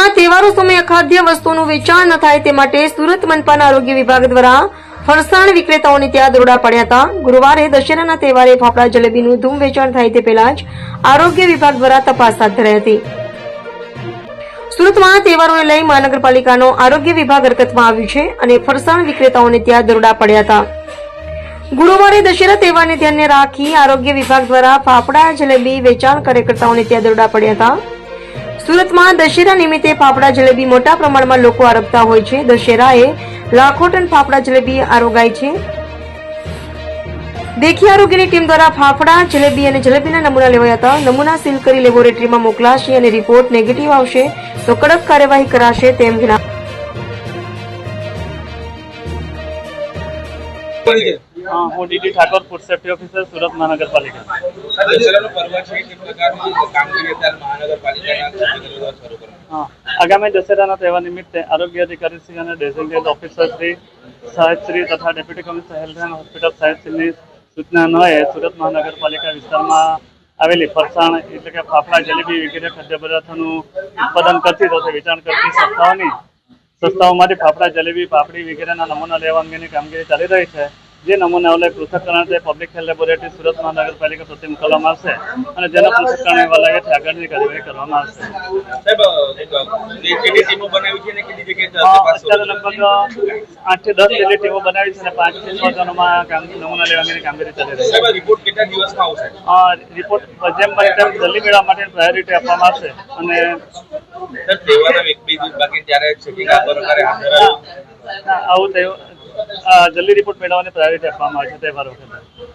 સુરતમાં તહેવારો સમયે અખાદ્ય વસ્તુઓનું વેચાણ ન થાય તે માટે સુરત મનપાના આરોગ્ય વિભાગ દ્વારા ફરસાણ વિક્રેતાઓને ત્યાં દરોડા પાડ્યા હતા। ગુરુવારે દશેરાના તહેવારે ફાફડા જલેબીનું ધૂમ વેચાણ થાય તે પહેલા જ આરોગ્ય વિભાગ દ્વારા તપાસ હાથ ધરાઈ હતી। સુરતમાં તહેવારોને લઈ મહાનગરપાલિકાનો આરોગ્ય વિભાગ હરકતમાં આવ્યું છે અને ફરસાણ વિક્રેતાઓને ત્યાં દરોડા પડ્યા હતા। ગુરુવારે દશેરા તહેવારને ધ્યાને રાખી આરોગ્ય વિભાગ દ્વારા ફાફડા જલેબી વેચાણ કાર્યકર્તાઓને ત્યાં દરોડા પડ્યા હતા। સુરતમાં દશેરા નિમિત્તે ફાફડા જલેબી મોટા પ્રમાણમાં લોકો આરબતા હોય છે। દશેરાએ લાખો ટન ફાફડા જલેબી આરોગાય છે। દેખી આરોગ્યની ટીમ દ્વારા ફાફડા જલેબી અને જલેબીના નમૂના લેવાયા હતા। નમૂના સીલ કરી લેબોરેટરીમાં મોકલાશે અને રિપોર્ટ નેગેટિવ આવશે તો કડક કાર્યવાહી કરાશે તેમ જણાવ્યું। હું DD Thakor food safety officer Surat મહાનગરપાલિકા। આગામી દશેરાના તહેવાર નિમિત્તે આરોગ્ય અધિકારી શ્રી અને ડેઝિગ્નેટેડ ઓફિસર શ્રી સાહેબશ્રી તથા deputy commissioner health and hospital સાહેબશ્રીની સૂચના અન્વયે સુરત મહાનગરપાલિકા વિસ્તારમાં આવેલી ફરસાણ એટલે કે ફાફડા જલેબી વગેરે ખાદ્ય પદાર્થોનું ઉત્પાદન કરતી તથા વેચાણ કરતી સંસ્થાઓમાંથી ફાફડા જલેબી પાપડી વગેરેના નમૂના લેવા અંગેની કામગીરી ચાલી રહી છે। જે નમૂનાઓ લઈ પૃથ્થકરણ તે પબ્લિક હેલ્થ લેબોરેટરી સુરત મહાનગરપાલિકા પ્રતિ મોકલવામાં આવશે અને જેનો પૃથ્થકરણ એવા લાગે છે આગળની કાર્યવાહી કરવામાં આવશે। અત્યારે લગભગ 8 થી 10 જેટલી ટીમો બનાવી છે અને 5 થી 6 જણોમાં નમૂના લેવા અંગેની કામગીરી ચાલી રહી છે। રિપોર્ટ જેમ બને તેમ જલ્દી મેળવવા માટે પ્રાયોરિટી આપવામાં આવશે અને આવું જલ્દી રિપોર્ટ મેળવવાની પ્રાયોરિટી આપવામાં આવે છે તહેવાર વખતે।